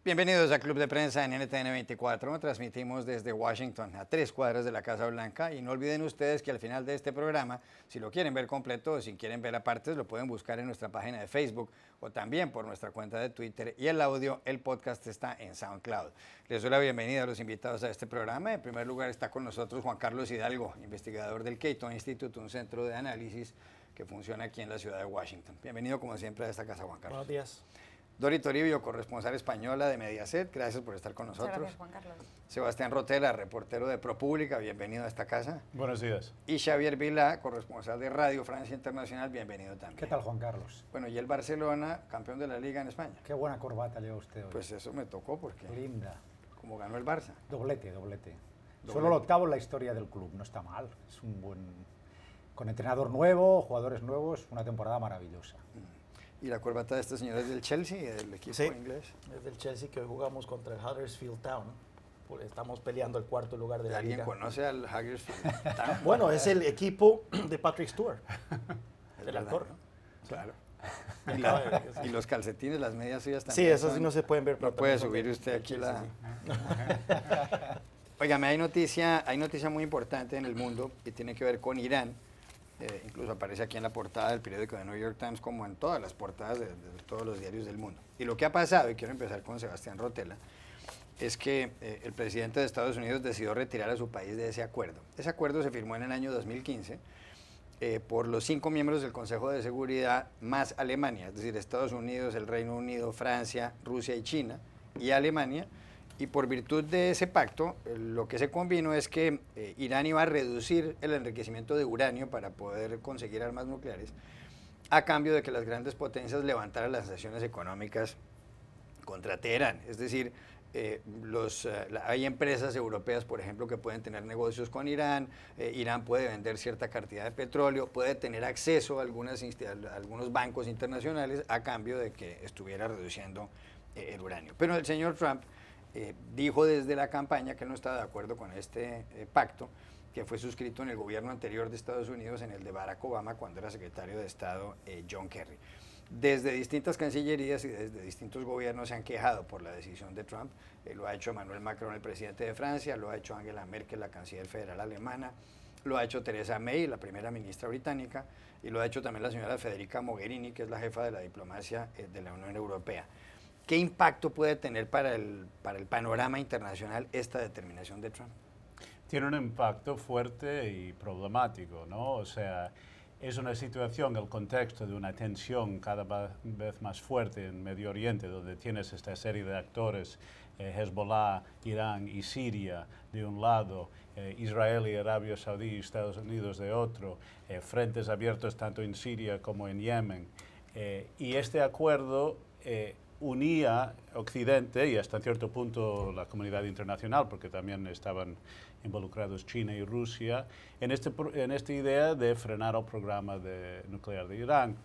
Bienvenidos al Club de Prensa en NTN 24. Transmitimos desde Washington, a 3 cuadras de la Casa Blanca. Y no olviden ustedes que al final de este programa, si lo quieren ver completo o si quieren ver a partes, lo pueden buscar en nuestra página de Facebook o también por nuestra cuenta de Twitter. Y el audio, el podcast está en SoundCloud. Les doy la bienvenida a los invitados a este programa. En primer lugar está con nosotros Juan Carlos Hidalgo, investigador del Cato Institute, un centro de análisis que funciona aquí en la ciudad de Washington. Bienvenido como siempre a esta casa, Juan Carlos. Buenos días. Dori Toribio, corresponsal española de Mediaset, gracias por estar con nosotros. Muchas gracias, Juan Carlos. Sebastián Rotela, reportero de ProPublica, bienvenido a esta casa. Buenos días. Y Xavier Vilá, corresponsal de Radio Francia Internacional, bienvenido también. ¿Qué tal, Juan Carlos? Bueno, y el Barcelona, campeón de la Liga en España. Qué buena corbata lleva usted hoy. Pues eso me tocó porque... Linda. Como ganó el Barça. Doblete. Solo el octavo en la historia del club, no está mal. Es un buen... Con entrenador nuevo, jugadores nuevos, una temporada maravillosa. Y la corbata de este señor es del Chelsea, del equipo inglés. Es del Chelsea, que hoy jugamos contra el Huddersfield Town. Estamos peleando el cuarto lugar de la ¿Alguien liga. conoce al Huddersfield Town? Bueno, es el equipo de Patrick Stewart, Es el verdad, actor. ¿no? Claro. Y los calcetines, las medias suyas también. Sí, esas sí no se pueden ver. No puede subir usted aquí la... Óigame, hay noticia muy importante en el mundo que tiene que ver con Irán. Incluso aparece aquí en la portada del periódico de New York Times, como en todas las portadas de todos los diarios del mundo. Y lo que ha pasado, y quiero empezar con Sebastián Rotela, es que el presidente de Estados Unidos decidió retirar a su país de ese acuerdo. Ese acuerdo se firmó en el año 2015 por los 5 miembros del Consejo de Seguridad más Alemania, es decir, Estados Unidos, el Reino Unido, Francia, Rusia y China, y Alemania. Y por virtud de ese pacto, lo que se convino es que Irán iba a reducir el enriquecimiento de uranio para poder conseguir armas nucleares, a cambio de que las grandes potencias levantaran las sanciones económicas contra Teherán. Es decir, hay empresas europeas, por ejemplo, que pueden tener negocios con Irán, Irán puede vender cierta cantidad de petróleo, puede tener acceso a algunos bancos internacionales a cambio de que estuviera reduciendo el uranio. Pero el señor Trump dijo desde la campaña que él no estaba de acuerdo con este pacto que fue suscrito en el gobierno anterior de Estados Unidos, en el de Barack Obama, cuando era secretario de Estado John Kerry. Desde distintas cancillerías y desde distintos gobiernos se han quejado por la decisión de Trump. Lo ha hecho Emmanuel Macron, el presidente de Francia, lo ha hecho Angela Merkel, la canciller federal alemana, lo ha hecho Theresa May, la primera ministra británica, y lo ha hecho también la señora Federica Mogherini, que es la jefa de la diplomacia de la Unión Europea. ¿Qué impacto puede tener para el panorama internacional esta determinación de Trump? Tiene un impacto fuerte y problemático, ¿no? O sea, es una situación, el contexto de una tensión cada vez más fuerte en Medio Oriente, donde tienes esta serie de actores, Hezbollah, Irán y Siria de un lado, Israel y Arabia Saudí y Estados Unidos de otro, frentes abiertos tanto en Siria como en Yemen. Y este acuerdo unía Occidente y hasta cierto punto la comunidad internacional, porque también estaban involucrados China y Rusia, en esta idea de frenar el programa nuclear de Irán.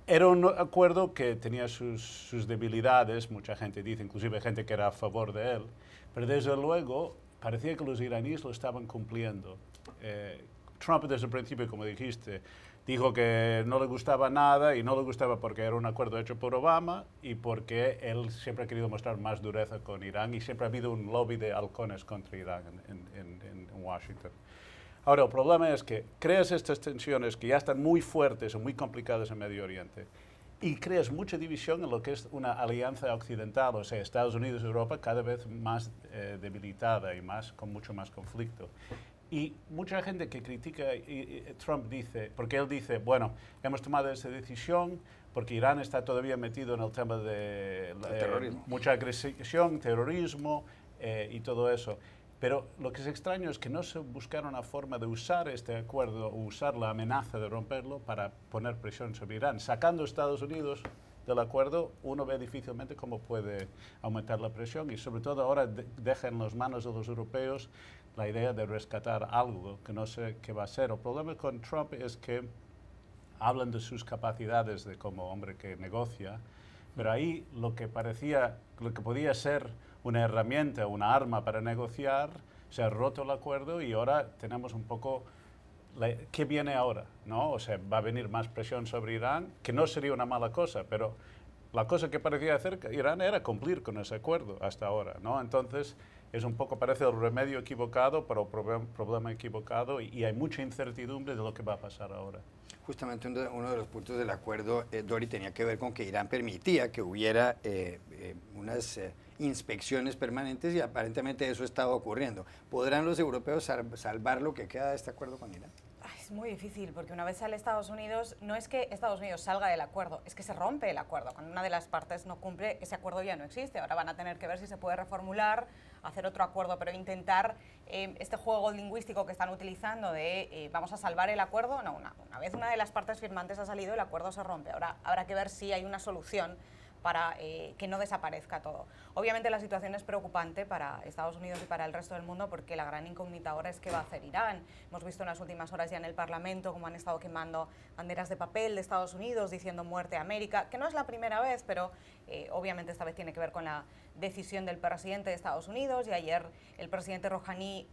Era un acuerdo que tenía sus debilidades, mucha gente dice, inclusive gente que era a favor de él, pero desde luego parecía que los iraníes lo estaban cumpliendo. Trump desde el principio, como dijiste, dijo que no le gustaba nada, y no le gustaba porque era un acuerdo hecho por Obama y porque él siempre ha querido mostrar más dureza con Irán y siempre ha habido un lobby de halcones contra Irán en Washington. Ahora, el problema es que creas estas tensiones que ya están muy fuertes y muy complicadas en Medio Oriente y creas mucha división en lo que es una alianza occidental, o sea, Estados Unidos y Europa cada vez más debilitada y con mucho más conflicto. Y mucha gente que critica Trump dice, porque él dice, bueno, hemos tomado esta decisión porque Irán está todavía metido en el tema de mucha agresión, terrorismo y todo eso. Pero lo que es extraño es que no se buscaron una forma de usar este acuerdo o usar la amenaza de romperlo para poner presión sobre Irán. Sacando a Estados Unidos del acuerdo, uno ve difícilmente cómo puede aumentar la presión y sobre todo ahora deja en las manos de los europeos la idea de rescatar algo que no sé qué va a ser. El problema con Trump es que hablan de sus capacidades como hombre que negocia, pero ahí lo que podía ser una herramienta, una arma para negociar, se ha roto el acuerdo y ahora tenemos un poco ¿qué viene ahora? ¿No? O sea, va a venir más presión sobre Irán, que no sería una mala cosa, pero la cosa que parecía hacer Irán era cumplir con ese acuerdo hasta ahora, ¿no? Entonces, es un poco, parece el remedio equivocado para el problema equivocado y hay mucha incertidumbre de lo que va a pasar ahora. Justamente uno de los puntos del acuerdo, Dori, tenía que ver con que Irán permitía que hubiera unas inspecciones permanentes y aparentemente eso estaba ocurriendo. ¿Podrán los europeos salvar lo que queda de este acuerdo con Irán? Es muy difícil, porque una vez sale Estados Unidos, no es que Estados Unidos salga del acuerdo, es que se rompe el acuerdo. Cuando una de las partes no cumple, ese acuerdo ya no existe. Ahora van a tener que ver si se puede reformular, hacer otro acuerdo, pero intentar este juego lingüístico que están utilizando de vamos a salvar el acuerdo, no, una vez una de las partes firmantes ha salido, el acuerdo se rompe. Ahora habrá que ver si hay una solución para que no desaparezca todo. Obviamente la situación es preocupante para Estados Unidos y para el resto del mundo porque la gran incógnita ahora es qué va a hacer Irán. Hemos visto en las últimas horas ya en el Parlamento cómo han estado quemando banderas de papel de Estados Unidos diciendo muerte a América, que no es la primera vez, pero obviamente esta vez tiene que ver con la decisión del presidente de Estados Unidos y ayer el presidente Rouhani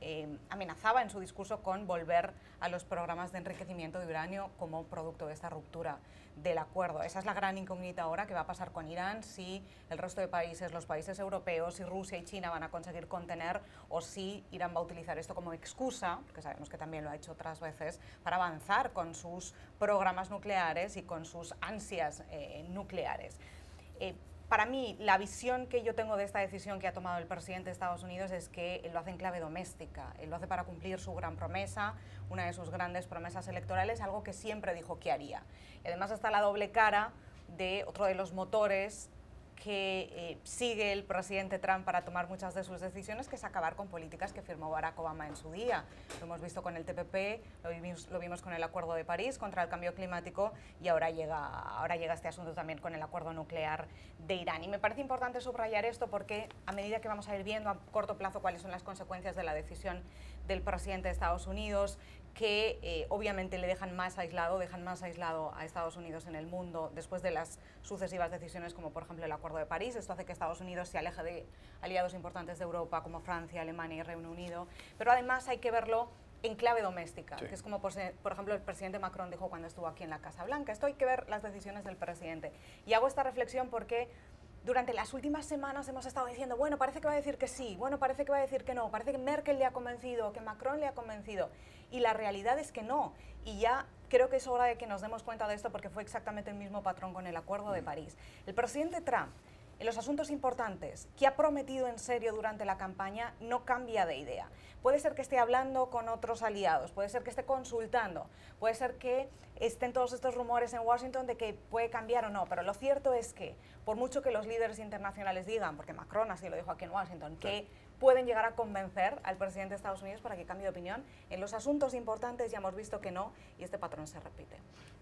amenazaba en su discurso con volver a los programas de enriquecimiento de uranio como producto de esta ruptura del acuerdo. Esa es la gran incógnita ahora, que va a pasar con Irán, si el resto de países, los países europeos, si Rusia y China van a conseguir contener o si Irán va a utilizar esto como excusa, porque sabemos que también lo ha hecho otras veces, para avanzar con sus programas nucleares y con sus ansias nucleares. Para mí, la visión que yo tengo de esta decisión que ha tomado el presidente de Estados Unidos es que él lo hace en clave doméstica, él lo hace para cumplir su gran promesa, una de sus grandes promesas electorales, algo que siempre dijo que haría. Y además está la doble cara de otro de los motores que sigue el presidente Trump para tomar muchas de sus decisiones, que es acabar con políticas que firmó Barack Obama en su día. Lo hemos visto con el TPP, lo vimos con el Acuerdo de París contra el cambio climático y ahora llega este asunto también con el acuerdo nuclear de Irán. Y me parece importante subrayar esto porque a medida que vamos a ir viendo a corto plazo cuáles son las consecuencias de la decisión del presidente de Estados Unidos, que obviamente le dejan más aislado a Estados Unidos en el mundo después de las sucesivas decisiones como por ejemplo el Acuerdo de París. Esto hace que Estados Unidos se aleje de aliados importantes de Europa como Francia, Alemania y Reino Unido, pero además hay que verlo en clave doméstica, sí, que es como por ejemplo el presidente Macron dijo cuando estuvo aquí en la Casa Blanca. Esto hay que ver las decisiones del presidente. Y hago esta reflexión porque durante las últimas semanas hemos estado diciendo, bueno, parece que va a decir que sí, bueno, parece que va a decir que no, parece que Merkel le ha convencido, que Macron le ha convencido, y la realidad es que no. Y ya creo que es hora de que nos demos cuenta de esto porque fue exactamente el mismo patrón con el Acuerdo de París. El presidente Trump, en los asuntos importantes que ha prometido en serio durante la campaña, no cambia de idea. Puede ser que esté hablando con otros aliados, puede ser que esté consultando, puede ser que estén todos estos rumores en Washington de que puede cambiar o no, pero lo cierto es que, por mucho que los líderes internacionales digan, porque Macron así lo dijo aquí en Washington, que pueden llegar a convencer al presidente de Estados Unidos para que cambie de opinión, en los asuntos importantes ya hemos visto que no, y este patrón se repite.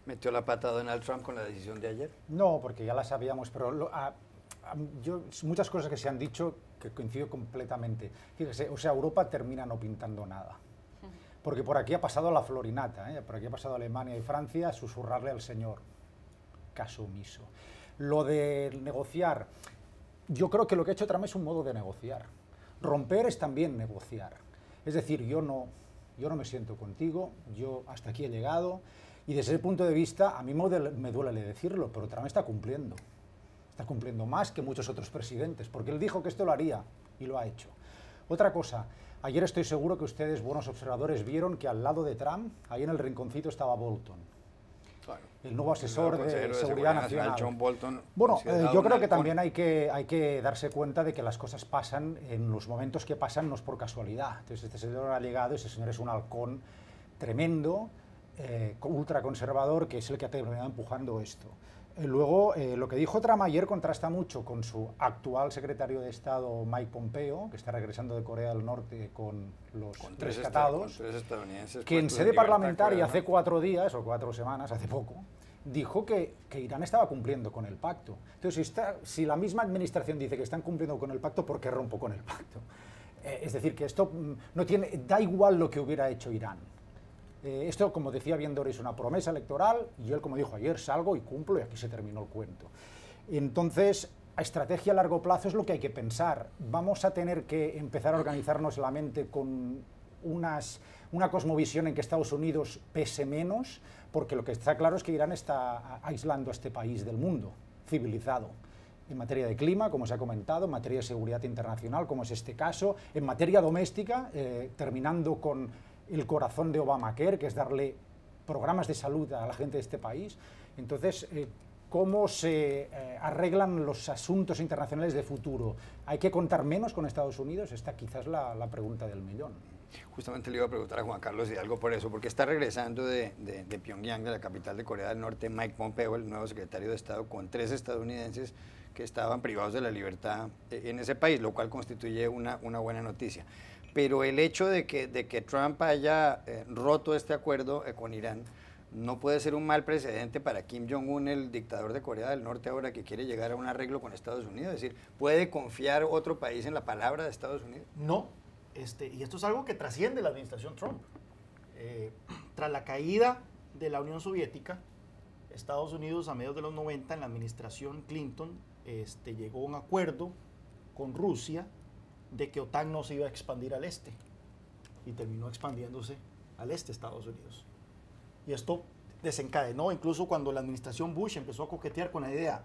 ¿Metió la pata Donald Trump con la decisión de ayer? No, porque ya la sabíamos, pero muchas cosas que se han dicho que coincido completamente. Fíjese, o sea, Europa termina no pintando nada. Porque por aquí ha pasado la florinata, por aquí ha pasado Alemania y Francia a susurrarle al señor. Caso omiso. Lo de negociar, yo creo que lo que ha hecho Trump es un modo de negociar. Romper es también negociar. Es decir, yo no me siento contigo, yo hasta aquí he llegado, y desde ese punto de vista, a mí me duele decirlo, pero Trump está cumpliendo. Está cumpliendo más que muchos otros presidentes, porque él dijo que esto lo haría, y lo ha hecho. Otra cosa, ayer estoy seguro que ustedes, buenos observadores, vieron que al lado de Trump, ahí en el rinconcito estaba Bolton, claro, el nuevo asesor de Seguridad Nacional. John Bolton. Bueno, yo creo que también hay que darse cuenta de que las cosas pasan, en los momentos que pasan no es por casualidad. Entonces este señor ha llegado, ese señor es un halcón tremendo, ultraconservador, que es el que ha terminado empujando esto. Luego, lo que dijo Trump ayer contrasta mucho con su actual secretario de Estado, Mike Pompeo, que está regresando de Corea del Norte con los rescatados, tres estadounidenses, que en sede parlamentaria hace 4 días o 4 semanas, hace poco, dijo que Irán estaba cumpliendo con el pacto. Entonces, si la misma administración dice que están cumpliendo con el pacto, ¿por qué rompo con el pacto? Es decir, que esto da igual lo que hubiera hecho Irán. Esto, como decía bien Dori, es una promesa electoral y él, como dijo ayer, salgo y cumplo y aquí se terminó el cuento. Entonces, a estrategia a largo plazo es lo que hay que pensar. Vamos a tener que empezar a organizarnos la mente con una cosmovisión en que Estados Unidos pese menos, porque lo que está claro es que Irán está aislando a este país del mundo civilizado, en materia de clima, como se ha comentado, en materia de seguridad internacional, como es este caso, en materia doméstica, terminando con el corazón de Obamacare, que es darle programas de salud a la gente de este país. Entonces, ¿cómo se arreglan los asuntos internacionales de futuro? ¿Hay que contar menos con Estados Unidos? Esta quizás es la pregunta del millón. Justamente le iba a preguntar a Juan Carlos Hidalgo por eso, porque está regresando de Pyongyang, de la capital de Corea del Norte, Mike Pompeo, el nuevo secretario de Estado, con 3 estadounidenses que estaban privados de la libertad en ese país, lo cual constituye una buena noticia. Pero el hecho de que Trump haya roto este acuerdo con Irán no puede ser un mal precedente para Kim Jong-un, el dictador de Corea del Norte, ahora que quiere llegar a un arreglo con Estados Unidos. Es decir, ¿puede confiar otro país en la palabra de Estados Unidos? No, y esto es algo que trasciende la administración Trump. Tras la caída de la Unión Soviética, Estados Unidos a mediados de los 90, en la administración Clinton, llegó a un acuerdo con Rusia de que OTAN no se iba a expandir al este, y terminó expandiéndose al este Estados Unidos. Y esto desencadenó, incluso cuando la administración Bush empezó a coquetear con la idea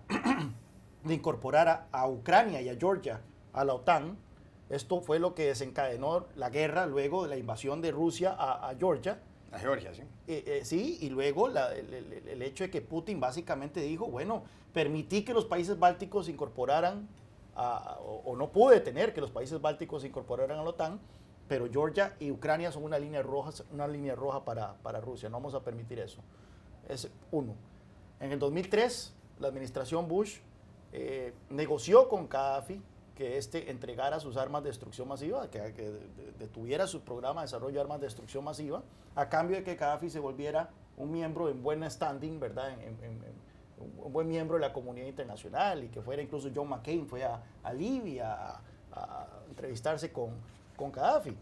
de incorporar a Ucrania y a Georgia a la OTAN, esto fue lo que desencadenó la guerra luego de la invasión de Rusia a Georgia. A Georgia, sí. Sí, y luego el hecho de que Putin básicamente dijo, bueno, permití que los países bálticos incorporaran, o no pude detener que los países bálticos se incorporaran a la OTAN, pero Georgia y Ucrania son una línea roja para Rusia, no vamos a permitir eso. Es uno. En el 2003, la administración Bush negoció con Gaddafi que entregara sus armas de destrucción masiva, que detuviera su programa de desarrollo de armas de destrucción masiva, a cambio de que Gaddafi se volviera un miembro en buen standing, ¿verdad? Un buen miembro de la comunidad internacional, y que fuera incluso John McCain, fue a Libia a entrevistarse con Gaddafi.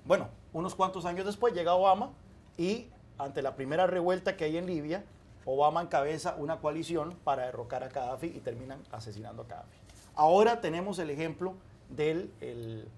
Bueno, unos cuantos años después llega Obama, y ante la primera revuelta que hay en Libia, Obama encabeza una coalición para derrocar a Gaddafi y terminan asesinando a Gaddafi. Ahora tenemos el ejemplo del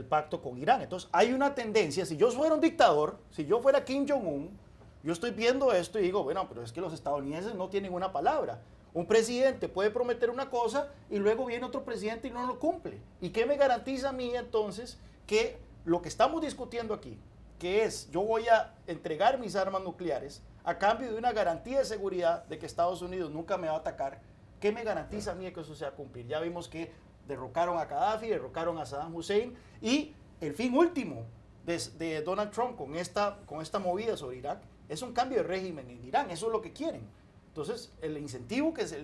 pacto con Irán. Entonces, hay una tendencia, si yo fuera un dictador, si yo fuera Kim Jong-un, yo estoy viendo esto y digo, bueno, pero es que los estadounidenses no tienen una palabra. Un presidente puede prometer una cosa y luego viene otro presidente y no lo cumple. ¿Y qué me garantiza a mí entonces que lo que estamos discutiendo aquí, que es yo voy a entregar mis armas nucleares a cambio de una garantía de seguridad de que Estados Unidos nunca me va a atacar, qué me garantiza a mí que eso se va a cumplir? Ya vimos que derrocaron a Gaddafi, derrocaron a Saddam Hussein, y el fin último de Donald Trump con esta movida sobre Irak es un cambio de régimen en Irán. Eso es lo que quieren. Entonces, el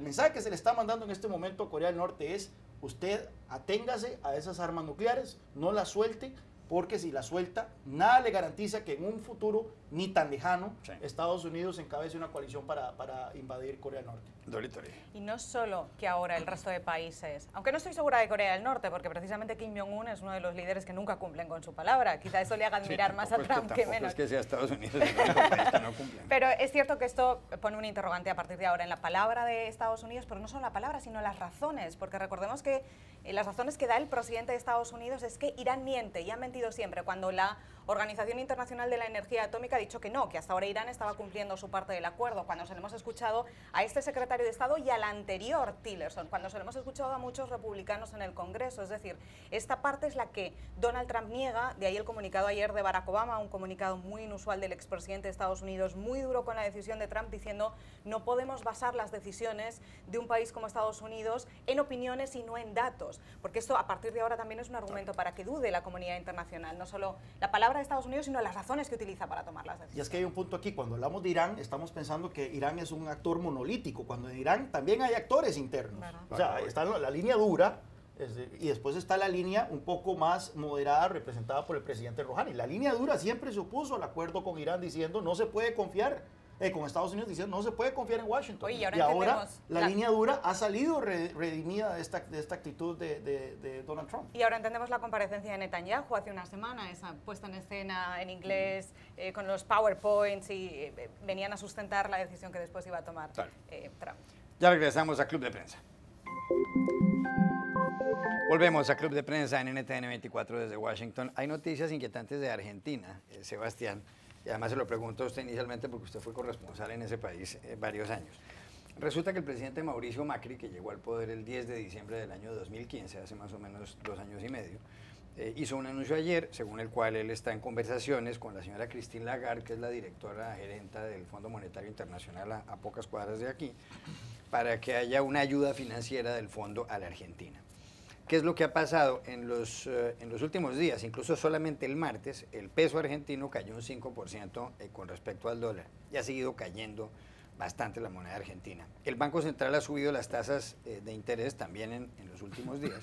mensaje que se le está mandando en este momento a Corea del Norte es: usted aténgase a esas armas nucleares, no las suelte, porque si la suelta, nada le garantiza que en un futuro ni tan lejano, sí, Estados Unidos encabece una coalición para invadir Corea del Norte. Y no solo que ahora el resto de países, aunque no estoy segura de Corea del Norte, porque precisamente Kim Jong-un es uno de los líderes que nunca cumplen con su palabra, quizá eso le haga admirar más a Trump que menos. Es que sea Estados Unidos el único país que no cumple. Pero es cierto que esto pone un interrogante a partir de ahora en la palabra de Estados Unidos, pero no solo la palabra, sino las razones, porque recordemos que las razones que da el presidente de Estados Unidos es que Irán miente, y ha mentido siempre, cuando la Organización Internacional de la Energía Atómica ha dicho que no, que hasta ahora Irán estaba cumpliendo su parte del acuerdo, cuando se le hemos escuchado a este secretario de Estado y al anterior Tillerson, cuando se le hemos escuchado a muchos republicanos en el Congreso. Es decir, esta parte es la que Donald Trump niega, de ahí el comunicado ayer de Barack Obama, un comunicado muy inusual del expresidente de Estados Unidos, muy duro con la decisión de Trump, diciendo no podemos basar las decisiones de un país como Estados Unidos en opiniones y no en datos, porque esto a partir de ahora también es un argumento para que dude la comunidad internacional, no solo la palabra de Estados Unidos, sino las razones que utiliza para tomar las decisiones. Y es que hay un punto aquí, cuando hablamos de Irán, estamos pensando que Irán es un actor monolítico, cuando en Irán también hay actores internos. ¿Verdad? O sea, está la línea dura, y después está la línea un poco más moderada, representada por el presidente Rouhani. La línea dura siempre se opuso al acuerdo con Irán, diciendo no se puede confiar, con Estados Unidos diciendo no se puede confiar en Washington. Oye, y ahora la línea dura ha salido redimida de esta actitud de Donald Trump. Y ahora entendemos la comparecencia de Netanyahu hace una semana, esa puesta en escena en inglés, con los PowerPoints, y venían a sustentar la decisión que después iba a tomar Trump. Ya regresamos a Club de Prensa. Volvemos a Club de Prensa en NTN 24 desde Washington. Hay noticias inquietantes de Argentina, Sebastián, y además se lo pregunto a usted inicialmente porque usted fue corresponsal en ese país varios años. Resulta que el presidente Mauricio Macri, que llegó al poder el 10 de diciembre del año 2015, hace más o menos 2 años y medio, hizo un anuncio ayer según el cual él está en conversaciones con la señora Christine Lagarde, que es la directora gerenta del Fondo Monetario Internacional a pocas cuadras de aquí, para que haya una ayuda financiera del fondo a la Argentina. ¿Qué es lo que ha pasado en los últimos días? Incluso solamente el martes, el peso argentino cayó un 5% con respecto al dólar y ha seguido cayendo bastante la moneda argentina. El Banco Central ha subido las tasas de interés también en los últimos días.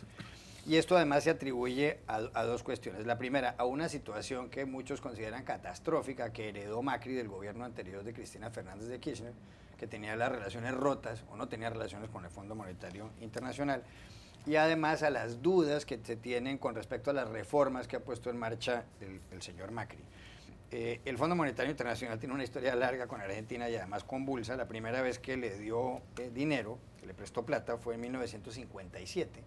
Y esto además se atribuye a 2 cuestiones. La primera, a una situación que muchos consideran catastrófica que heredó Macri del gobierno anterior de Cristina Fernández de Kirchner, que tenía las relaciones rotas o no tenía relaciones con el Fondo Monetario Internacional. Y además a las dudas que se tienen con respecto a las reformas que ha puesto en marcha el señor Macri. El Fondo Monetario Internacional tiene una historia larga con Argentina y además convulsa. La primera vez que le dio dinero, que le prestó plata, fue en 1957,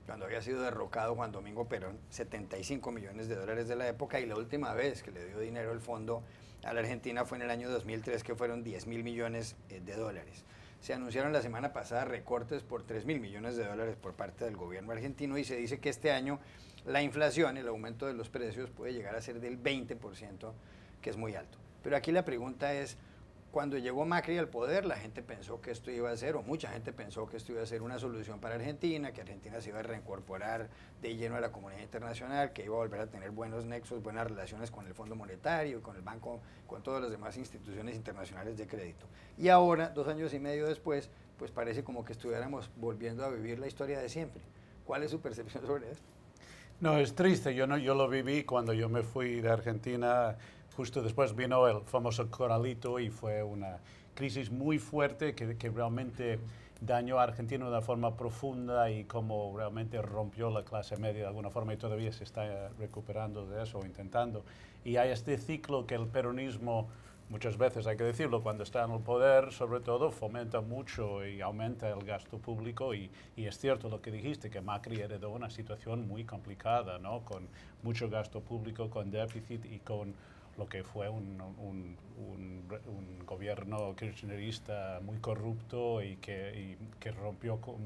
cuando había sido derrocado Juan Domingo Perón, 75 millones de dólares de la época, y la última vez que le dio dinero el fondo a la Argentina fue en el año 2003, que fueron 10.000 millones de dólares. Se anunciaron la semana pasada recortes por 3.000 millones de dólares por parte del gobierno argentino y se dice que este año la inflación, el aumento de los precios puede llegar a ser del 20%, que es muy alto. Pero aquí la pregunta es, cuando llegó Macri al poder, la gente pensó que esto iba a ser, o mucha gente pensó que esto iba a ser una solución para Argentina, que Argentina se iba a reincorporar de lleno a la comunidad internacional, que iba a volver a tener buenos nexos, buenas relaciones con el Fondo Monetario, con el banco, con todas las demás instituciones internacionales de crédito. Y ahora, 2 años y medio después, pues parece como que estuviéramos volviendo a vivir la historia de siempre. ¿Cuál es su percepción sobre esto? No, es triste. Yo lo viví cuando yo me fui de Argentina. Justo después vino el famoso corralito y fue una crisis muy fuerte que realmente dañó a Argentina de una forma profunda y como realmente rompió la clase media de alguna forma y todavía se está recuperando de eso o intentando. Y hay este ciclo que el peronismo, muchas veces hay que decirlo, cuando está en el poder, sobre todo, fomenta mucho y aumenta el gasto público y es cierto lo que dijiste, que Macri heredó una situación muy complicada, ¿no? Con mucho gasto público, con déficit y con lo que fue un gobierno kirchnerista muy corrupto y que rompió con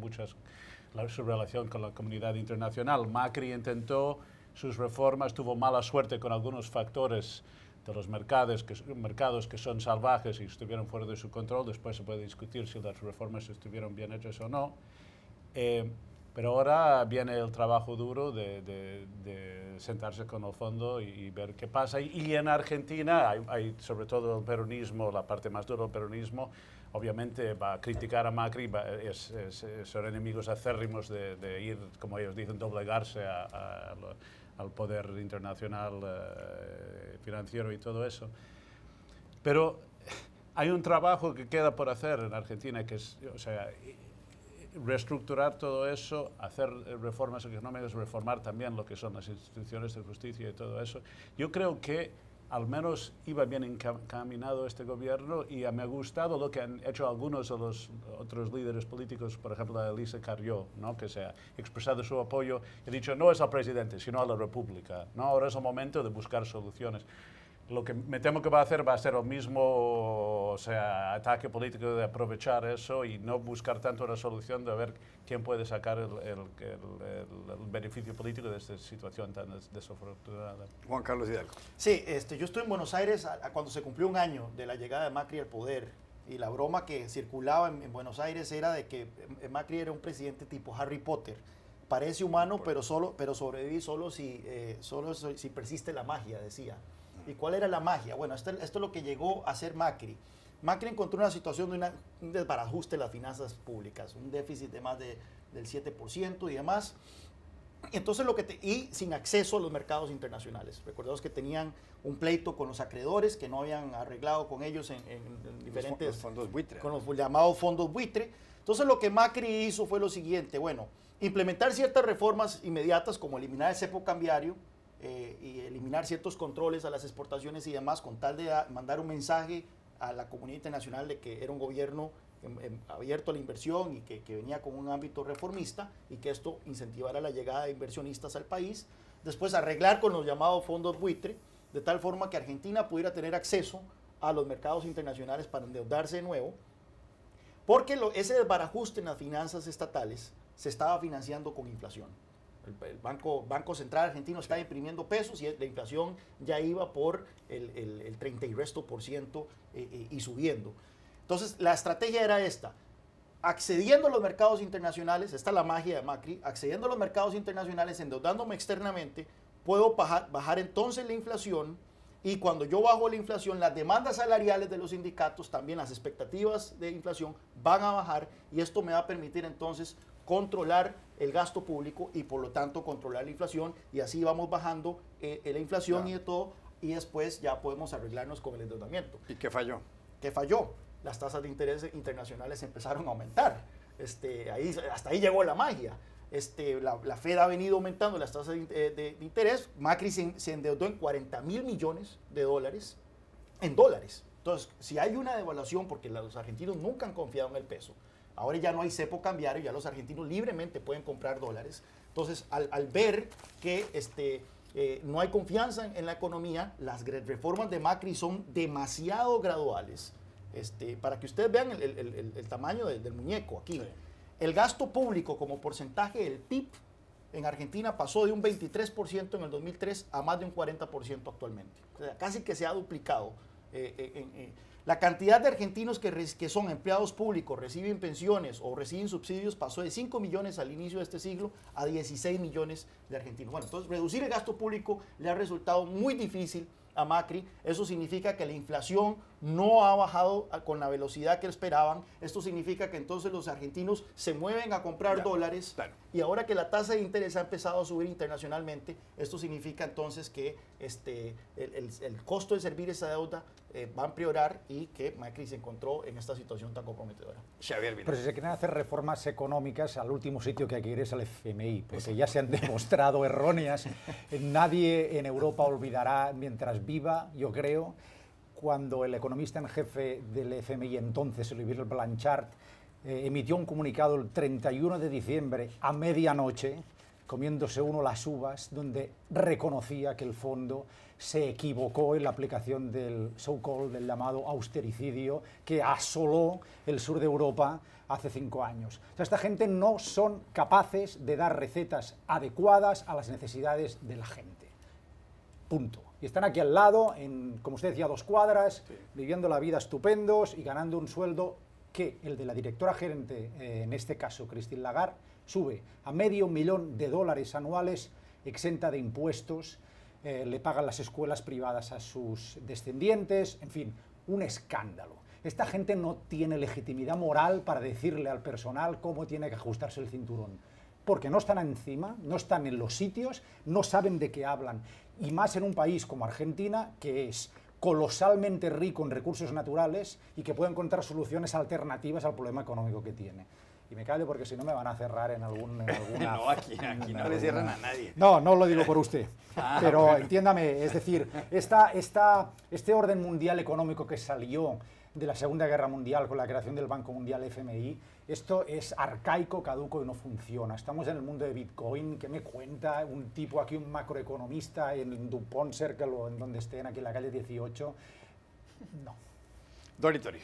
su relación con la comunidad internacional. Macri intentó sus reformas, tuvo mala suerte con algunos factores de los mercados que son salvajes y estuvieron fuera de su control. Después se puede discutir si las reformas estuvieron bien hechas o no. Pero ahora viene el trabajo duro de sentarse con el fondo y ver qué pasa. Y en Argentina hay sobre todo el peronismo, la parte más dura del peronismo, obviamente va a criticar a Macri, son enemigos acérrimos de ir, como ellos dicen, doblegarse al poder internacional financiero y todo eso. Pero hay un trabajo que queda por hacer en Argentina, que es, o sea, reestructurar todo eso, hacer reformas económicas, reformar también lo que son las instituciones de justicia y todo eso. Yo creo que al menos iba bien encaminado este gobierno y me ha gustado lo que han hecho algunos de los otros líderes políticos, por ejemplo, Elisa Carrió, ¿no? Que se ha expresado su apoyo y ha dicho no es al presidente, sino a la República, ¿no? Ahora es el momento de buscar soluciones. Lo que me temo que va a ser el mismo, o sea, ataque político de aprovechar eso y no buscar tanto una solución de ver quién puede sacar el beneficio político de esta situación tan desafortunada. Juan Carlos Hidalgo. Sí, yo estoy en Buenos Aires cuando se cumplió 1 año de la llegada de Macri al poder y la broma que circulaba en Buenos Aires era de que Macri era un presidente tipo Harry Potter. Parece humano, pero sobrevive solo si persiste la magia, decía. ¿Y cuál era la magia? Bueno, esto es lo que llegó a ser Macri. Macri encontró una situación de un desbarajuste de las finanzas públicas, un déficit de más del 7% y demás. Entonces y sin acceso a los mercados internacionales. Recordemos que tenían un pleito con los acreedores que no habían arreglado con ellos en diferentes... Los fondos buitre. Con los llamados fondos buitre. Entonces lo que Macri hizo fue lo siguiente, bueno, implementar ciertas reformas inmediatas como eliminar el cepo cambiario, y eliminar ciertos controles a las exportaciones y demás con tal de mandar un mensaje a la comunidad internacional de que era un gobierno abierto a la inversión y que venía con un ámbito reformista y que esto incentivara la llegada de inversionistas al país. Después arreglar con los llamados fondos buitre, de tal forma que Argentina pudiera tener acceso a los mercados internacionales para endeudarse de nuevo, porque ese desbarajuste en las finanzas estatales se estaba financiando con inflación. El Banco Central argentino estaba imprimiendo pesos y la inflación ya iba por el 30 y resto por ciento y subiendo. Entonces, la estrategia era esta: accediendo a los mercados internacionales, esta es la magia de Macri, accediendo a los mercados internacionales, endeudándome externamente, puedo bajar entonces la inflación, y cuando yo bajo la inflación, las demandas salariales de los sindicatos, también las expectativas de inflación van a bajar, y esto me va a permitir entonces controlar el gasto público y por lo tanto controlar la inflación, y así vamos bajando la inflación, claro, y de todo, y después ya podemos arreglarnos con el endeudamiento. ¿Y qué falló? ¿Qué falló? Las tasas de interés internacionales empezaron a aumentar. Hasta ahí llegó la magia. La Fed ha venido aumentando las tasas de interés. Macri se endeudó en $40.000 millones en dólares. Entonces, si hay una devaluación, porque los argentinos nunca han confiado en el peso, ahora ya no hay cepo cambiario, ya los argentinos libremente pueden comprar dólares. Entonces, al ver que no hay confianza en la economía, las reformas de Macri son demasiado graduales. Para que ustedes vean el tamaño del muñeco aquí. Sí. El gasto público como porcentaje del PIB en Argentina pasó de un 23% en el 2003 a más de un 40% actualmente. O sea, casi que se ha duplicado. La cantidad de argentinos que son empleados públicos, reciben pensiones o reciben subsidios, pasó de 5 millones al inicio de este siglo a 16 millones de argentinos. Bueno, entonces reducir el gasto público le ha resultado muy difícil a Macri. Eso significa que la inflación no ha bajado con la velocidad que esperaban. Esto significa que entonces los argentinos se mueven a comprar dólares, claro, y ahora que la tasa de interés ha empezado a subir internacionalmente, esto significa entonces que el costo de servir esa deuda va a empeorar y que Macri se encontró en esta situación tan comprometedora. Pero si se quieren hacer reformas económicas, al último sitio que hay que ir es al FMI, porque ya se han demostrado erróneas. Nadie en Europa olvidará, mientras viva, yo creo, cuando el economista en jefe del FMI entonces, Olivier Blanchard, emitió un comunicado el 31 de diciembre a medianoche, comiéndose uno las uvas, donde reconocía que el fondo se equivocó en la aplicación del so-called, del llamado austericidio, que asoló el sur de Europa hace 5 años. O sea, esta gente no son capaces de dar recetas adecuadas a las necesidades de la gente. Punto. Y están aquí al lado, como usted decía, 2 cuadras, sí, viviendo la vida estupendos y ganando un sueldo que el de la directora gerente, en este caso Christine Lagarde, sube a $500.000 anuales, exenta de impuestos, le pagan las escuelas privadas a sus descendientes, en fin, un escándalo. Esta gente no tiene legitimidad moral para decirle al personal cómo tiene que ajustarse el cinturón, porque no están encima, no están en los sitios, no saben de qué hablan, y más en un país como Argentina, que es colosalmente rico en recursos naturales y que puede encontrar soluciones alternativas al problema económico que tiene. Y me callo porque si no me van a cerrar en alguna... No, aquí no le cierran a nadie. No, no lo digo por usted. Pero bueno, entiéndame, es decir, este orden mundial económico que salió de la Segunda Guerra Mundial con la creación del Banco Mundial FMI, esto es arcaico, caduco y no funciona. Estamos en el mundo de Bitcoin. ¿Qué me cuenta un tipo aquí, un macroeconomista en Dupont Circle o en donde estén, aquí en la calle 18? No. Dori Tori.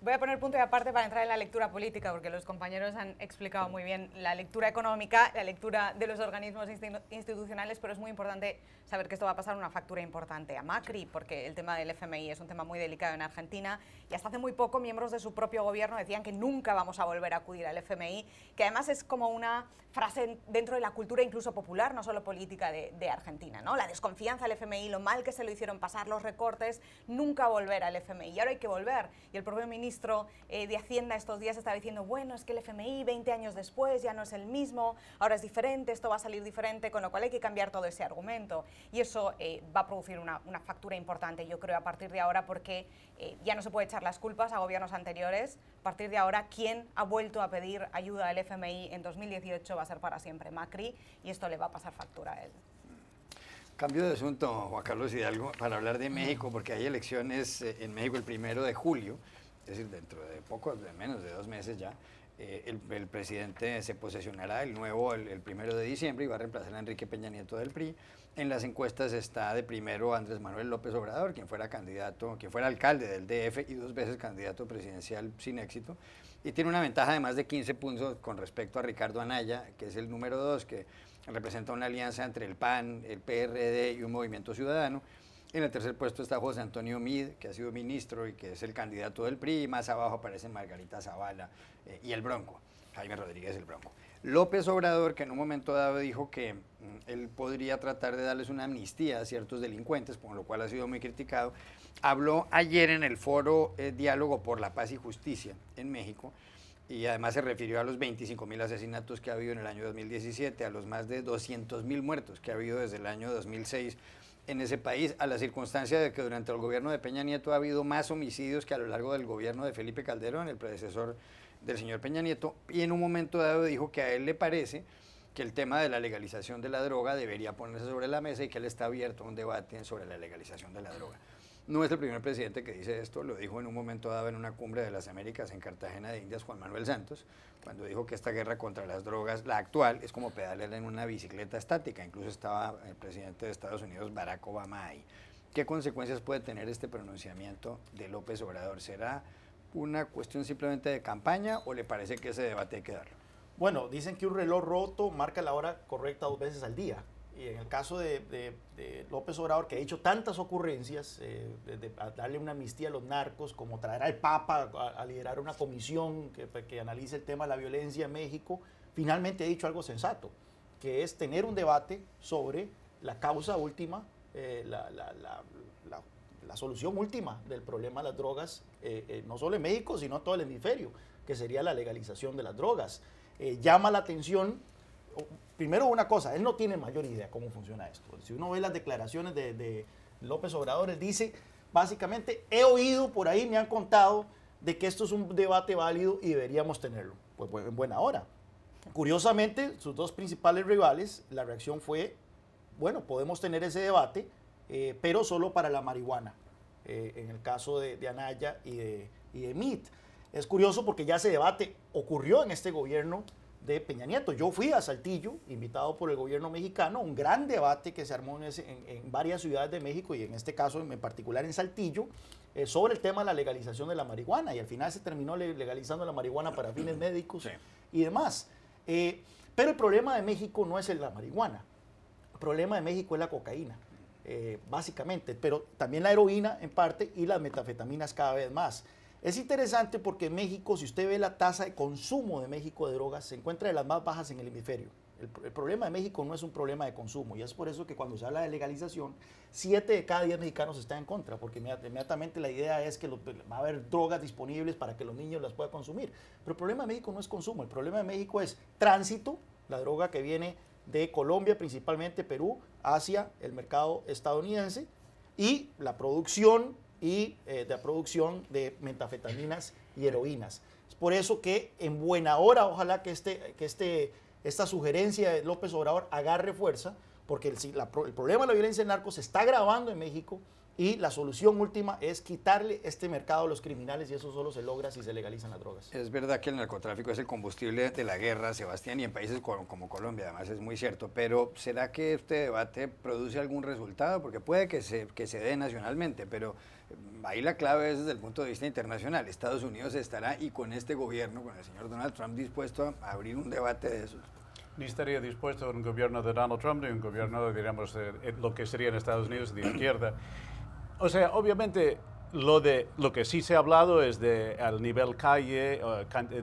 Voy a poner punto y aparte para entrar en la lectura política, porque los compañeros han explicado muy bien la lectura económica, la lectura de los organismos institucionales, pero es muy importante saber que esto va a pasar una factura importante a Macri, porque el tema del FMI es un tema muy delicado en Argentina, y hasta hace muy poco miembros de su propio gobierno decían que nunca vamos a volver a acudir al FMI, que además es como una frase dentro de la cultura incluso popular, no solo política de Argentina, ¿no? La desconfianza al FMI, lo mal que se lo hicieron pasar, los recortes, nunca volver al FMI, y ahora hay que volver. Y el propio ministro de Hacienda estos días estaba diciendo, bueno, es que el FMI 20 años después ya no es el mismo, ahora es diferente, esto va a salir diferente, con lo cual hay que cambiar todo ese argumento. Y eso va a producir una factura importante, yo creo, a partir de ahora, porque ya no se puede echar las culpas a gobiernos anteriores. A partir de ahora, quien ha vuelto a pedir ayuda al FMI en 2018 va a ser para siempre Macri, y esto le va a pasar factura a él. Cambio de asunto, Juan Carlos Hidalgo, para hablar de México, porque hay elecciones en México el 1 de julio, es decir, dentro de poco, de menos de 2 meses ya, el presidente se posesionará el 1 de diciembre y va a reemplazar a Enrique Peña Nieto del PRI. En las encuestas está de primero Andrés Manuel López Obrador, quien fuera alcalde del DF y 2 veces candidato presidencial sin éxito, y tiene una ventaja de más de 15 puntos con respecto a Ricardo Anaya, que es el número 2, que representa una alianza entre el PAN, el PRD y un movimiento ciudadano. En el tercer puesto está José Antonio Meade, que ha sido ministro y que es el candidato del PRI. Más abajo aparecen Margarita Zavala y el Bronco, Jaime Rodríguez el Bronco. López Obrador, que en un momento dado dijo que él podría tratar de darles una amnistía a ciertos delincuentes, por lo cual ha sido muy criticado, habló ayer en el foro Diálogo por la Paz y Justicia en México, y además se refirió a los 25.000 asesinatos que ha habido en el año 2017, a los más de 200.000 muertos que ha habido desde el año 2006 en ese país, a la circunstancia de que durante el gobierno de Peña Nieto ha habido más homicidios que a lo largo del gobierno de Felipe Calderón, el predecesor del señor Peña Nieto, y en un momento dado dijo que a él le parece que el tema de la legalización de la droga debería ponerse sobre la mesa y que él está abierto a un debate sobre la legalización de la droga. No es el primer presidente que dice esto, lo dijo en un momento dado en una cumbre de las Américas en Cartagena de Indias Juan Manuel Santos, cuando dijo que esta guerra contra las drogas, la actual, es como pedalear en una bicicleta estática. Incluso estaba el presidente de Estados Unidos, Barack Obama, ahí. ¿Qué consecuencias puede tener este pronunciamiento de López Obrador? ¿Será una cuestión simplemente de campaña o le parece que ese debate hay que darlo? Bueno, dicen que un reloj roto marca la hora correcta 2 veces al día. Y en el caso de López Obrador, que ha hecho tantas ocurrencias, de darle una amnistía a los narcos, como traer al Papa a liderar una comisión que analice el tema de la violencia en México, finalmente ha dicho algo sensato, que es tener un debate sobre la causa última, la solución última del problema de las drogas, no solo en México, sino en todo el hemisferio, que sería la legalización de las drogas. Llama la atención. Primero una cosa, él no tiene mayor idea cómo funciona esto. Si uno ve las declaraciones de López Obrador, él dice, básicamente, he oído por ahí, me han contado de que esto es un debate válido y deberíamos tenerlo. Pues en buena hora. Curiosamente, sus 2 principales rivales, la reacción fue, bueno, podemos tener ese debate, pero solo para la marihuana, en el caso de Anaya y de Meade. Es curioso porque ya ese debate ocurrió en este gobierno de Peña Nieto. Yo fui a Saltillo, invitado por el gobierno mexicano, un gran debate que se armó en varias ciudades de México y en este caso en particular en Saltillo, sobre el tema de la legalización de la marihuana, y al final se terminó legalizando la marihuana para fines médicos y demás. Pero el problema de México no es la marihuana, el problema de México es la cocaína, básicamente, pero también la heroína en parte y las metanfetaminas cada vez más. Es interesante porque en México, si usted ve la tasa de consumo de México de drogas, se encuentra de las más bajas en el hemisferio. El problema de México no es un problema de consumo, y es por eso que cuando se habla de legalización, 7 de cada 10 mexicanos están en contra, porque inmediatamente la idea es que va a haber drogas disponibles para que los niños las puedan consumir. Pero el problema de México no es consumo, el problema de México es tránsito, la droga que viene de Colombia, principalmente Perú, hacia el mercado estadounidense, y la producción de metanfetaminas y heroínas. Es por eso que en buena hora, ojalá que esta sugerencia de López Obrador agarre fuerza, porque el problema de la violencia del narco se está agravando en México y la solución última es quitarle este mercado a los criminales, y eso solo se logra si se legalizan las drogas. Es verdad que el narcotráfico es el combustible de la guerra, Sebastián, y en países como Colombia además es muy cierto, pero ¿será que este debate produce algún resultado? Porque puede que se dé nacionalmente, pero ahí la clave es desde el punto de vista internacional. Estados Unidos estará, y con este gobierno, con el señor Donald Trump, dispuesto a abrir un debate de esos. Ni estaría dispuesto un gobierno de Donald Trump ni un gobierno, diríamos, lo que sería en Estados Unidos de izquierda. O sea, obviamente lo que sí se ha hablado es de al nivel calle,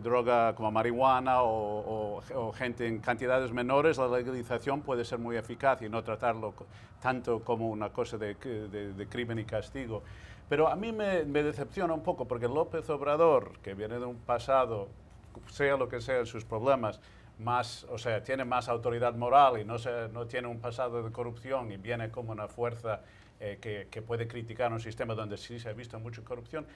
droga como marihuana o gente en cantidades menores, la legalización puede ser muy eficaz y no tratarlo tanto como una cosa de crimen y castigo. Pero a mí me decepciona un poco porque López Obrador, que viene de un pasado, sea lo que sean sus problemas, tiene más autoridad moral y no tiene un pasado de corrupción y viene como una fuerza que puede criticar un sistema donde sí se ha visto mucha corrupción,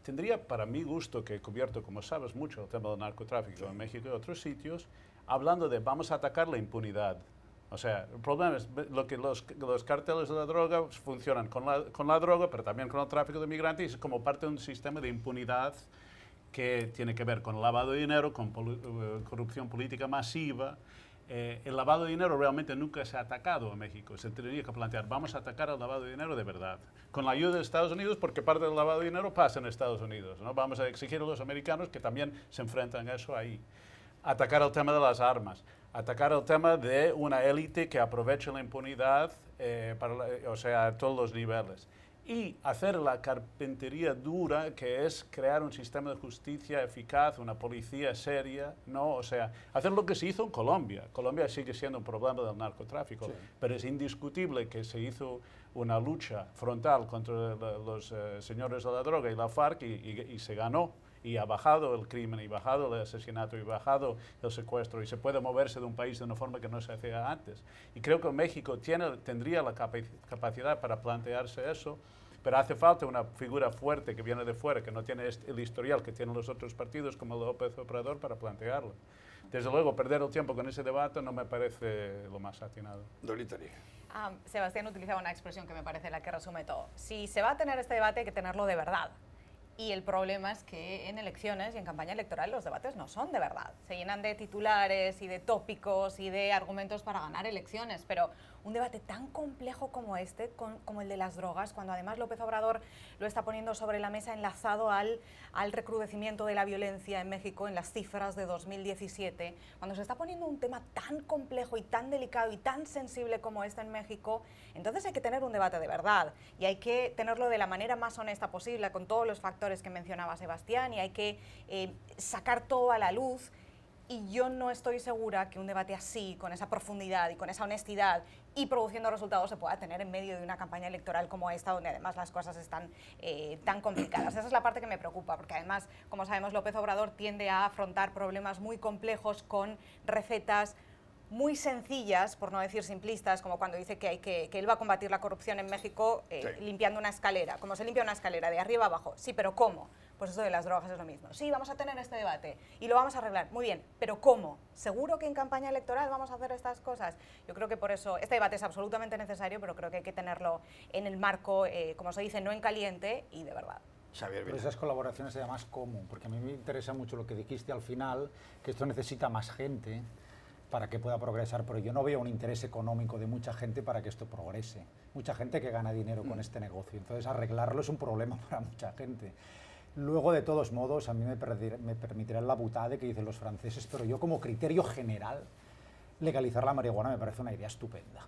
tendría para mi gusto, que he cubierto, como sabes, mucho el tema del narcotráfico en México y otros sitios, hablando de vamos a atacar la impunidad O sea, el problema es lo que los cárteles de la droga funcionan con la droga, pero también con el tráfico de migrantes, y es como parte de un sistema de impunidad que tiene que ver con lavado de dinero, con corrupción política masiva. El lavado de dinero realmente nunca se ha atacado en México. Se tendría que plantear, vamos a atacar el lavado de dinero de verdad, con la ayuda de Estados Unidos, porque parte del lavado de dinero pasa en Estados Unidos, ¿no? Vamos a exigir a los americanos que también se enfrentan a eso ahí. Atacar el tema de las armas, atacar el tema de una élite que aprovecha la impunidad, o sea, a todos los niveles. Y hacer la carpintería dura, que es crear un sistema de justicia eficaz, una policía seria, ¿no? O sea, hacer lo que se hizo en Colombia. Colombia sigue siendo un problema del narcotráfico, sí, pero es indiscutible que se hizo una lucha frontal contra los señores de la droga y la FARC y se ganó. Y ha bajado el crimen, y bajado el asesinato, y bajado el secuestro, y se puede moverse de un país de una forma que no se hacía antes. Y creo que México tendría la capacidad para plantearse eso, pero hace falta una figura fuerte que viene de fuera, que no tiene el historial que tienen los otros partidos, como López Obrador, para plantearlo. Desde luego, perder el tiempo con ese debate no me parece lo más atinado. Lolita Lee. Sebastián utilizaba una expresión que me parece la que resume todo. Si se va a tener este debate, hay que tenerlo de verdad. Y el problema es que en elecciones y en campaña electoral los debates no son de verdad. Se llenan de titulares y de tópicos y de argumentos para ganar elecciones, pero un debate tan complejo como este, como el de las drogas, cuando además López Obrador lo está poniendo sobre la mesa enlazado al recrudecimiento de la violencia en México en las cifras de 2017, cuando se está poniendo un tema tan complejo y tan delicado y tan sensible como este en México, entonces hay que tener un debate de verdad y hay que tenerlo de la manera más honesta posible, con todos los factores que mencionaba Sebastián, y hay que sacar todo a la luz. Y yo no estoy segura que un debate así, con esa profundidad y con esa honestidad y produciendo resultados, se pueda tener en medio de una campaña electoral como esta, donde además las cosas están tan complicadas. Esa es la parte que me preocupa, porque además, como sabemos, López Obrador tiende a afrontar problemas muy complejos con recetas muy sencillas, por no decir simplistas, como cuando dice que él va a combatir la corrupción en México limpiando una escalera. ¿Cómo se limpia una escalera? De arriba abajo. Sí, pero ¿cómo? Pues eso de las drogas es lo mismo. Sí, vamos a tener este debate y lo vamos a arreglar. Muy bien, pero ¿cómo? ¿Seguro que en campaña electoral vamos a hacer estas cosas? Yo creo que por eso este debate es absolutamente necesario, pero creo que hay que tenerlo en el marco, como se dice, no en caliente y de verdad. Xavier, pero esas colaboraciones además, ¿cómo? Porque a mí me interesa mucho lo que dijiste al final, que esto necesita más gente para que pueda progresar, pero yo no veo un interés económico de mucha gente para que esto progrese. Mucha gente que gana dinero con este negocio, entonces arreglarlo es un problema para mucha gente. Luego, de todos modos, a mí me permitirán la butade que dicen los franceses, pero yo como criterio general, legalizar la marihuana me parece una idea estupenda.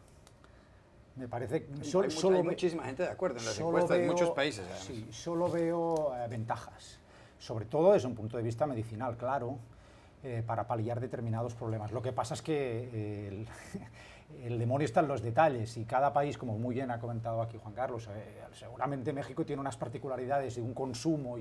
Me parece... Hay muchísima gente de acuerdo en las encuestas de muchos países. Además. Sí, solo veo ventajas, sobre todo desde un punto de vista medicinal, claro, para paliar determinados problemas. Lo que pasa es que el demonio está en los detalles y cada país, como muy bien ha comentado aquí Juan Carlos, seguramente México tiene unas particularidades de un consumo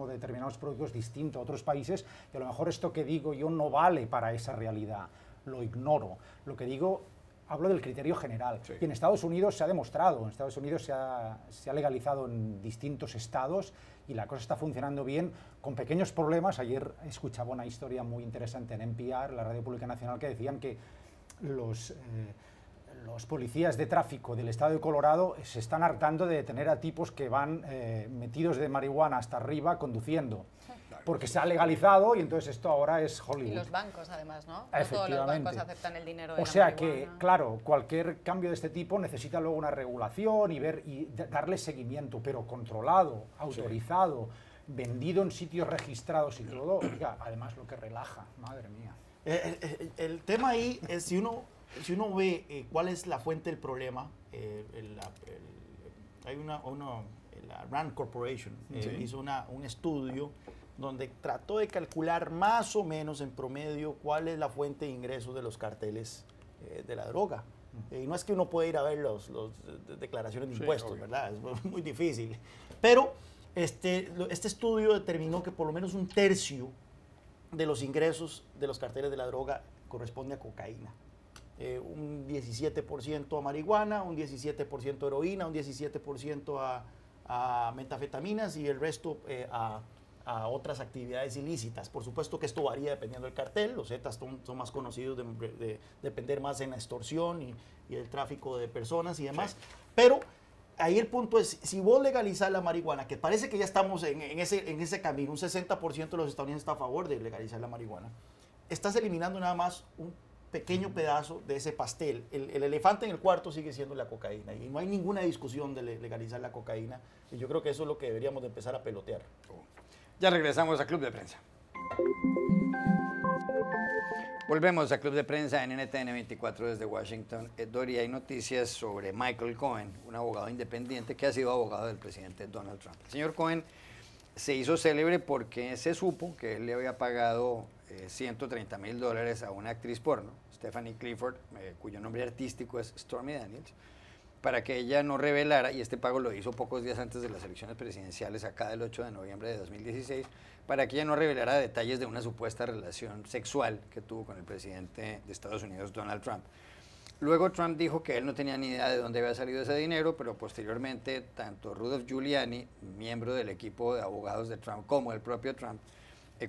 de determinados productos distinto a otros países, y a lo mejor esto que digo yo no vale para esa realidad, lo ignoro. Lo que digo, hablo del criterio general. Sí. Y en Estados Unidos se ha demostrado, en Estados Unidos se ha legalizado en distintos estados y la cosa está funcionando bien, con pequeños problemas. Ayer escuchaba una historia muy interesante en NPR, la Radio Pública Nacional, que decían que los policías de tráfico del estado de Colorado se están hartando de detener a tipos que van metidos de marihuana hasta arriba conduciendo, porque se ha legalizado y entonces esto ahora es Hollywood. Y los bancos además, ¿no? Efectivamente. No todos los bancos aceptan el dinero de o la sea marihuana. que, claro, cualquier cambio de este tipo necesita luego una regulación y darle seguimiento, pero controlado, autorizado, vendido en sitios registrados y todo. Oiga, además lo que relaja, madre mía. El tema ahí es si uno ve cuál es la fuente del problema. Hay la Rand Corporation hizo un estudio donde trató de calcular más o menos en promedio cuál es la fuente de ingresos de los carteles de la droga. Y no es que uno pueda ir a ver las declaraciones de impuestos, sí, ¿verdad? Es muy difícil. Pero este estudio determinó que por lo menos un tercio de los ingresos de los carteles de la droga corresponde a cocaína. Un 17% a marihuana, un 17% a heroína, un 17% a metanfetaminas y el resto a otras actividades ilícitas. Por supuesto que esto varía dependiendo del cartel, los Zetas son más conocidos de depender más en la extorsión y el tráfico de personas y demás, sí. Pero ahí el punto es, si vos legalizás la marihuana, que parece que ya estamos en ese camino, un 60% de los estadounidenses está a favor de legalizar la marihuana, estás eliminando nada más un pequeño pedazo de ese pastel. El elefante en el cuarto sigue siendo la cocaína y no hay ninguna discusión de legalizar la cocaína y yo creo que eso es lo que deberíamos de empezar a pelotear. Ya regresamos a Club de Prensa. Volvemos a Club de Prensa en NTN 24 desde Washington. Dori, hay noticias sobre Michael Cohen, un abogado independiente que ha sido abogado del presidente Donald Trump. El señor Cohen se hizo célebre porque se supo que él le había pagado $130,000 a una actriz porno, Stephanie Clifford, cuyo nombre artístico es Stormy Daniels, para que ella no revelara, y este pago lo hizo pocos días antes de las elecciones presidenciales acá del 8 de noviembre de 2016, para que ella no revelara detalles de una supuesta relación sexual que tuvo con el presidente de Estados Unidos, Donald Trump. Luego Trump dijo que él no tenía ni idea de dónde había salido ese dinero, pero posteriormente tanto Rudolph Giuliani, miembro del equipo de abogados de Trump, como el propio Trump,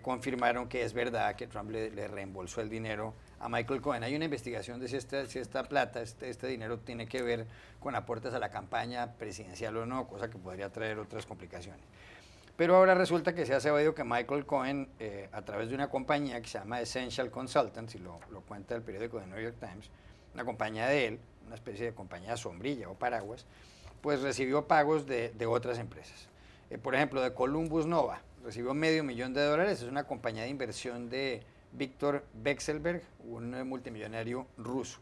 confirmaron que es verdad que Trump le reembolsó el dinero a Michael Cohen. Hay una investigación de si esta plata, este dinero tiene que ver con aportes a la campaña presidencial o no, cosa que podría traer otras complicaciones. Pero ahora resulta que se ha sabido que Michael Cohen, a través de una compañía que se llama Essential Consultants, y lo cuenta el periódico The New York Times, una compañía de él, una especie de compañía sombrilla o paraguas, pues recibió pagos de otras empresas. Por ejemplo, de Columbus Nova, recibió $500,000, es una compañía de inversión de Viktor Vekselberg, un multimillonario ruso.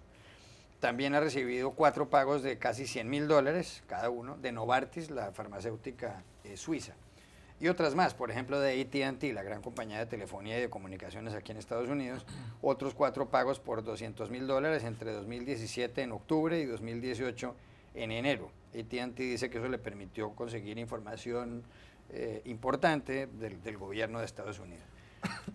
También ha recibido 4 pagos de casi $100,000 cada uno de Novartis, la farmacéutica suiza. Y otras más, por ejemplo de AT&T, la gran compañía de telefonía y de comunicaciones aquí en Estados Unidos, otros 4 pagos por $200,000 entre 2017 en octubre y 2018 en enero. AT&T dice que eso le permitió conseguir información importante del gobierno de Estados Unidos.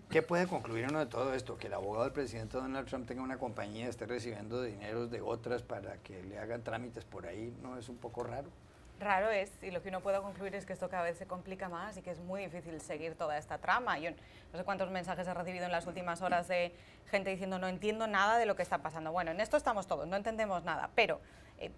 ¿Qué puede concluir uno de todo esto? Que el abogado del presidente Donald Trump tenga una compañía, esté recibiendo dineros de otras para que le hagan trámites por ahí, ¿no es un poco raro? Raro es, y lo que uno puede concluir es que esto cada vez se complica más y que es muy difícil seguir toda esta trama. Yo no sé cuántos mensajes he recibido en las últimas horas de gente diciendo no entiendo nada de lo que está pasando. Bueno, en esto estamos todos, no entendemos nada, pero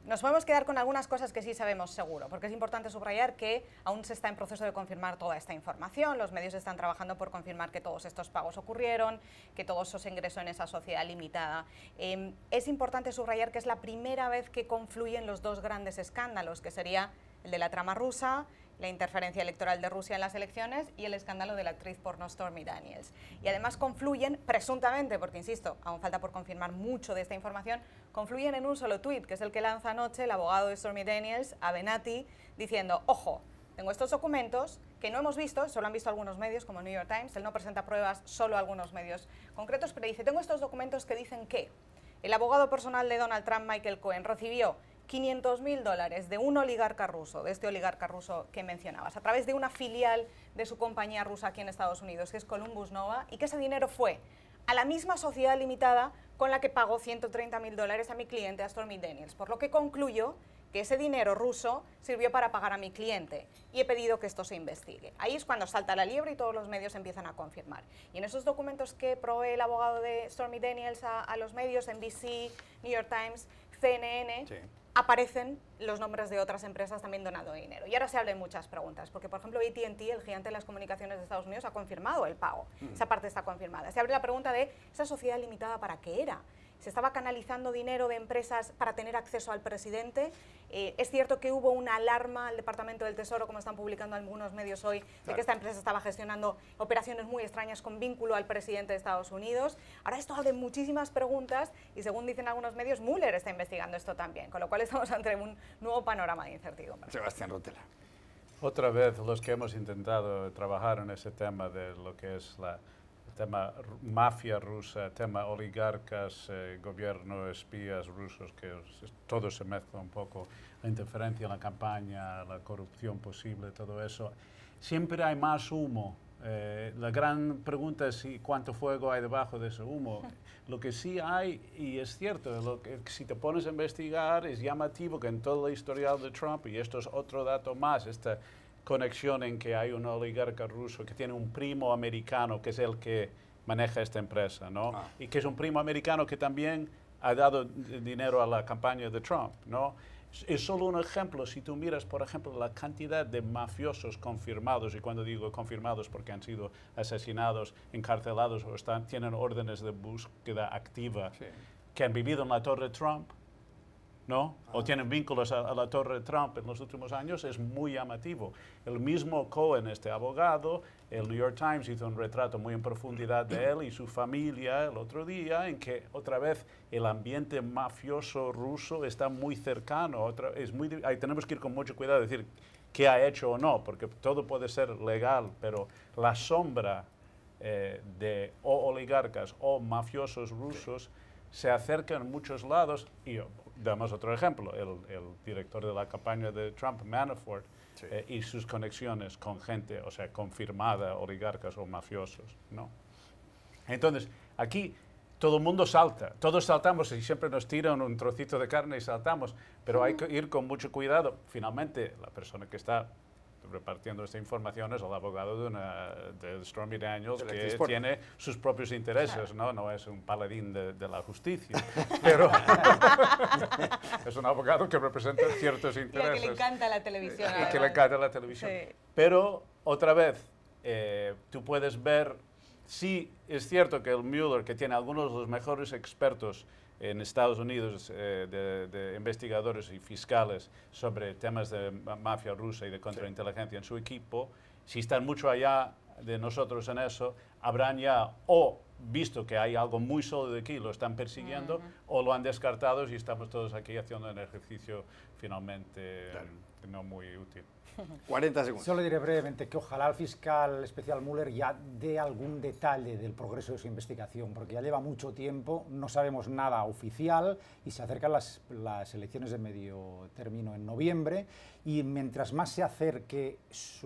nos podemos quedar con algunas cosas que sí sabemos seguro, porque es importante subrayar que aún se está en proceso de confirmar toda esta información, los medios están trabajando por confirmar que todos estos pagos ocurrieron, que todo eso se ingresó en esa sociedad limitada. Es importante subrayar que es la primera vez que confluyen los dos grandes escándalos, que sería el de la trama rusa, la interferencia electoral de Rusia en las elecciones y el escándalo de la actriz porno Stormy Daniels. Y además confluyen, presuntamente, porque insisto, aún falta por confirmar mucho de esta información, confluyen en un solo tuit, que es el que lanza anoche el abogado de Stormy Daniels, Avenatti, diciendo, ojo, tengo estos documentos que no hemos visto, solo han visto algunos medios como New York Times, él no presenta pruebas, solo algunos medios concretos, pero dice, tengo estos documentos que dicen que el abogado personal de Donald Trump, Michael Cohen, recibió $500,000 de un oligarca ruso, de este oligarca ruso que mencionabas, a través de una filial de su compañía rusa aquí en Estados Unidos, que es Columbus Nova, y que ese dinero fue a la misma sociedad limitada con la que pagó $130,000 a mi cliente, a Stormy Daniels, por lo que concluyo que ese dinero ruso sirvió para pagar a mi cliente y he pedido que esto se investigue. Ahí es cuando salta la liebre y todos los medios empiezan a confirmar. Y en esos documentos que provee el abogado de Stormy Daniels a los medios, NBC, New York Times, CNN, sí, aparecen los nombres de otras empresas también donando dinero. Y ahora se abren muchas preguntas, porque por ejemplo AT&T, el gigante de las comunicaciones de Estados Unidos, ha confirmado el pago. Esa parte está confirmada. Se abre la pregunta de esa sociedad limitada, ¿para qué era? ¿Se estaba canalizando dinero de empresas para tener acceso al presidente? Es cierto que hubo una alarma al Departamento del Tesoro, como están publicando algunos medios hoy, de que esta empresa estaba gestionando operaciones muy extrañas con vínculo al presidente de Estados Unidos. Ahora esto abre muchísimas preguntas y según dicen algunos medios, Mueller está investigando esto también, con lo cual estamos ante un nuevo panorama de incertidumbre. Sebastián Rotela. Otra vez, los que hemos intentado trabajar en ese tema de lo que es el tema mafia rusa, tema oligarcas, gobierno, espías rusos, que todo se mezcla un poco, la interferencia en la campaña, la corrupción posible, todo eso. Siempre hay más humo. La gran pregunta es cuánto fuego hay debajo de ese humo. Lo que sí hay, y es cierto, si te pones a investigar, es llamativo que en todo el historial de Trump, y esto es otro dato más, esta conexión en que hay un oligarca ruso que tiene un primo americano que es el que maneja esta empresa, ¿no? Y que es un primo americano que también ha dado dinero a la campaña de Trump, ¿no? Es solo un ejemplo. Si tú miras, por ejemplo, la cantidad de mafiosos confirmados, y cuando digo confirmados porque han sido asesinados, encarcelados o tienen órdenes de búsqueda activa, Sí. que han vivido en la Torre Trump, ¿no? O tienen vínculos a la Torre Trump en los últimos años, es muy llamativo. El mismo Cohen, este abogado, el New York Times hizo un retrato muy en profundidad de él y su familia el otro día, en que otra vez el ambiente mafioso ruso está muy cercano. Ahí tenemos que ir con mucho cuidado, decir qué ha hecho o no, porque todo puede ser legal, pero la sombra de o oligarcas o mafiosos rusos se acerca en muchos lados. Y damos otro ejemplo, el director de la campaña de Trump, Manafort, Sí. Y sus conexiones con gente, o sea, confirmada, oligarcas o mafiosos, ¿no? Entonces, aquí todo el mundo salta, todos saltamos y siempre nos tiran un trocito de carne y saltamos, pero hay que ir con mucho cuidado. Finalmente, la persona que está repartiendo esta información es el abogado de Stormy Daniels, De la que actriz porno. tiene sus propios intereses, ¿no? No es un paladín de la justicia, pero es un abogado que representa ciertos Y intereses. a que le encanta la televisión. Y que le además. encanta la televisión. Sí. Pero, otra vez, tú puedes ver, sí, es cierto que el Mueller, que tiene algunos de los mejores expertos en Estados Unidos, de investigadores y fiscales sobre temas de mafia rusa y de contrainteligencia en su equipo, si están mucho allá de nosotros en eso, habrán ya o visto que hay algo muy sólido aquí, lo están persiguiendo, o lo han descartado y estamos todos aquí haciendo un ejercicio finalmente no muy útil. 40 segundos. Solo diré brevemente que ojalá el fiscal especial Mueller ya dé algún detalle del progreso de su investigación, porque ya lleva mucho tiempo, no sabemos nada oficial y se acercan las elecciones de medio término en noviembre, y mientras más se acerque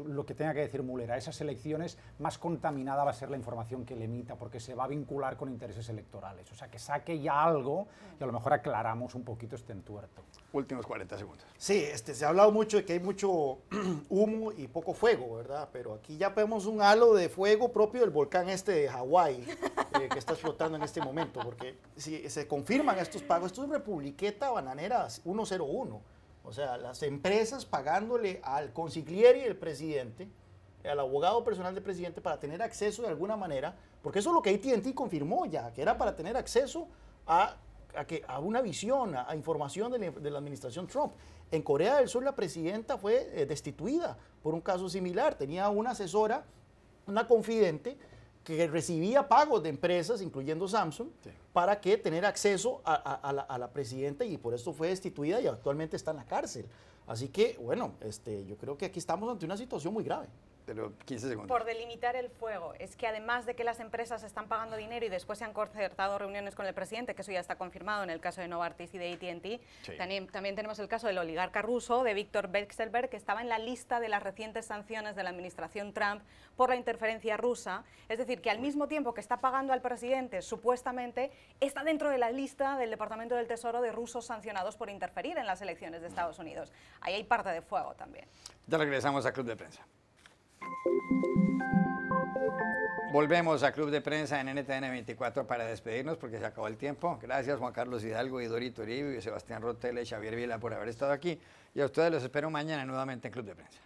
lo que tenga que decir Mueller a esas elecciones, más contaminada va a ser la información que le emita, porque se va a vincular con intereses electorales. O sea, que saque ya algo y a lo mejor aclaramos un poquito este entuerto. Últimos 40 segundos. Sí, se ha hablado mucho de que hay mucho humo y poco fuego, ¿verdad? Pero aquí ya vemos un halo de fuego propio del volcán este de Hawái, que está explotando en este momento, porque si se confirman estos pagos, esto es Republiqueta Bananera 101, o sea, las empresas pagándole al consigliere y el presidente, al abogado personal del presidente, para tener acceso de alguna manera, porque eso es lo que AT&T confirmó ya, que era para tener acceso a una visión, a información de la administración Trump. En Corea del Sur la presidenta fue destituida por un caso similar. Tenía una asesora, una confidente, que recibía pagos de empresas, incluyendo Samsung, para que tener acceso a la presidenta, y por eso fue destituida y actualmente está en la cárcel. Así que, bueno, yo creo que aquí estamos ante una situación muy grave. Pero 15 segundos. Por delimitar el fuego, es que además de que las empresas están pagando dinero y después se han concertado reuniones con el presidente, que eso ya está confirmado en el caso de Novartis y de AT&T, Sí. también tenemos el caso del oligarca ruso, de Viktor Vekselberg, que estaba en la lista de las recientes sanciones de la administración Trump por la interferencia rusa. Es decir, que al mismo tiempo que está pagando al presidente, supuestamente, está dentro de la lista del Departamento del Tesoro de rusos sancionados por interferir en las elecciones de Estados Unidos. Ahí hay parte de fuego también. Ya regresamos a Club de Prensa. Volvemos a Club de Prensa en NTN 24 para despedirnos porque se acabó el tiempo. Gracias Juan Carlos Hidalgo, Dorito Uribe y Sebastián Rotella y Xavier Vila por haber estado aquí. Y a ustedes los espero mañana nuevamente en Club de Prensa.